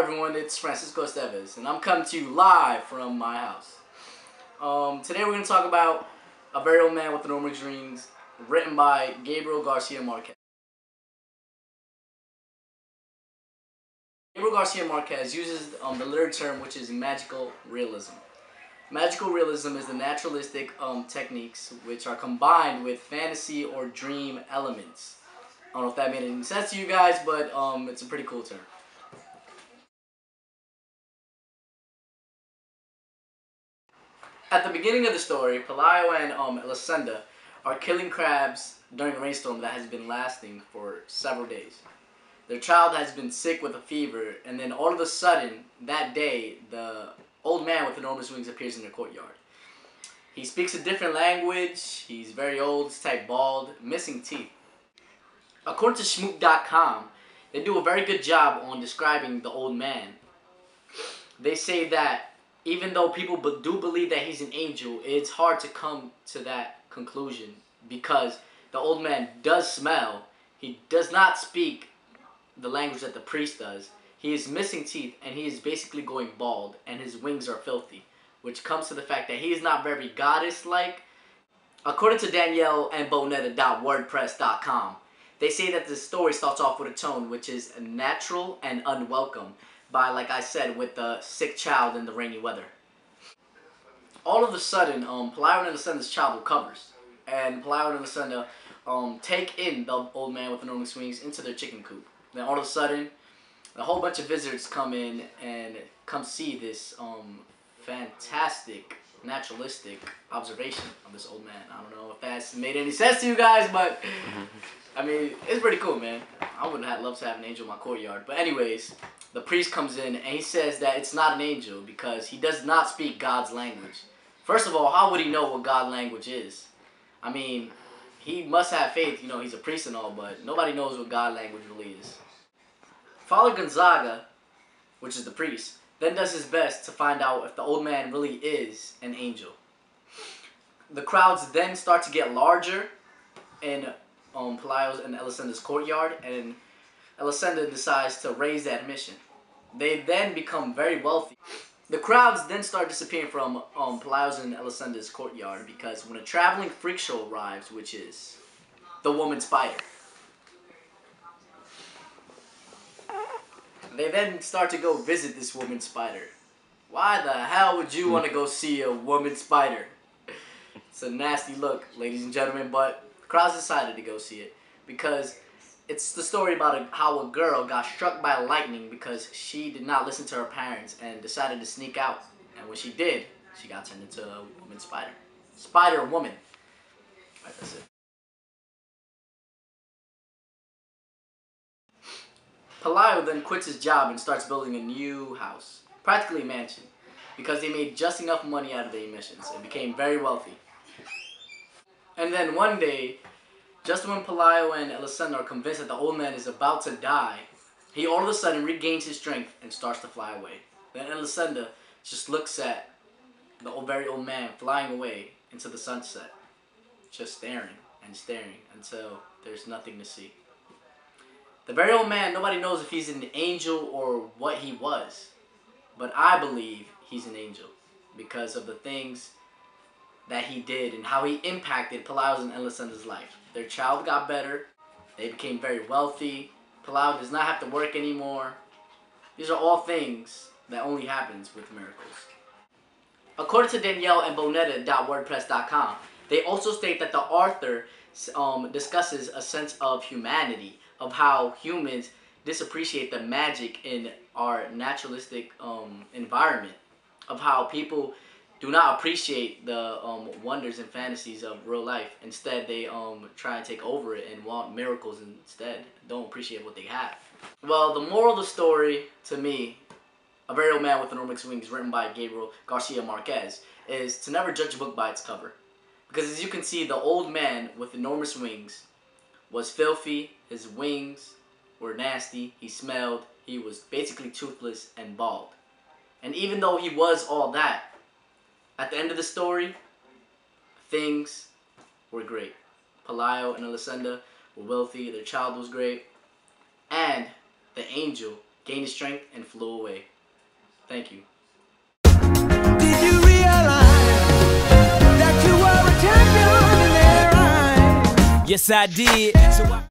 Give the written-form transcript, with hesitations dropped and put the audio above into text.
everyone, it's Francisco Esteves, and I'm coming to you live from my house. Today we're going to talk about A Very Old Man with Enormous Wings, written by Gabriel Garcia Marquez. Gabriel Garcia Marquez uses the literary term which is magical realism. Magical realism is the naturalistic techniques which are combined with fantasy or dream elements. I don't know if that made any sense to you guys, but it's a pretty cool term. At the beginning of the story, Pelayo and Elisenda are killing crabs during a rainstorm that has been lasting for several days. Their child has been sick with a fever, and then all of a sudden, that day, the old man with enormous wings appears in their courtyard. He speaks a different language, he's very old, he's type bald, missing teeth. According to Shmoop.com, they do a very good job on describing the old man. They say that even though people do believe that he's an angel, it's hard to come to that conclusion because the old man does smell. He does not speak the language that the priest does. He is missing teeth and he is basically going bald and his wings are filthy, which comes to the fact that he is not very goddess-like. According to Danielle and Bonetta.wordpress.com, they say that the story starts off with a tone which is natural and unwelcome, by, like I said, with the sick child in the rainy weather. All of a sudden, Pelayo and Elisenda's child recovers, and Pelayo and Elisenda take in the old man with enormous wings into their chicken coop. Then all of a sudden, a whole bunch of visitors come in and come see this fantastic, naturalistic observation of this old man. I don't know if that's made any sense to you guys, but I mean, it's pretty cool, man. I would have loved to have an angel in my courtyard. But anyways, the priest comes in and he says that it's not an angel because he does not speak God's language. First of all, how would he know what God's language is? I mean, he must have faith, you know, he's a priest and all, but nobody knows what God language really is. Father Gonzaga, which is the priest, then does his best to find out if the old man really is an angel. The crowds then start to get larger in Pelayo's and Elisenda's courtyard, and Elisenda decides to raise the admission. They then become very wealthy. The crowds then start disappearing from Pelayo's and Elisenda's courtyard because when a traveling freak show arrives, which is the woman spider, they then start to go visit this woman spider. Why the hell would you want to go see a woman spider? It's a nasty look, ladies and gentlemen, but the crowds decided to go see it because it's the story about how a girl got struck by lightning because she did not listen to her parents and decided to sneak out. And when she did, she got turned into a woman spider. Spider woman. Alright, that's it. Pelayo then quits his job and starts building a new house, practically a mansion, because they made just enough money out of the emissions and became very wealthy. And then one day, just when Pelayo and Elisenda are convinced that the old man is about to die, he all of a sudden regains his strength and starts to fly away. Then Elisenda just looks at the very old man flying away into the sunset, just staring and staring until there's nothing to see. The very old man, nobody knows if he's an angel or what he was, but I believe he's an angel because of the things that he did and how he impacted Pelayo's and Elisenda's life. Their child got better. They became very wealthy. Pelayo does not have to work anymore. These are all things that only happens with miracles. According to Danielle and Bonetta.wordpress.com, they also state that the author discusses a sense of humanity, of how humans disappreciate the magic in our naturalistic environment, of how people do not appreciate the wonders and fantasies of real life. Instead, they try and take over it and want miracles instead. Don't appreciate what they have. Well, the moral of the story, to me, A Very Old Man with Enormous Wings, written by Gabriel Garcia Marquez, is to never judge a book by its cover. Because as you can see, the old man with enormous wings was filthy, his wings were nasty, he smelled, he was basically toothless and bald. And even though he was all that, at the end of the story, things were great. Pelayo and Elisenda were wealthy, their child was great, and the angel gained his strength, and flew away. Thank you. Did you realize that you were a champion in their eyes? Yes, I did. So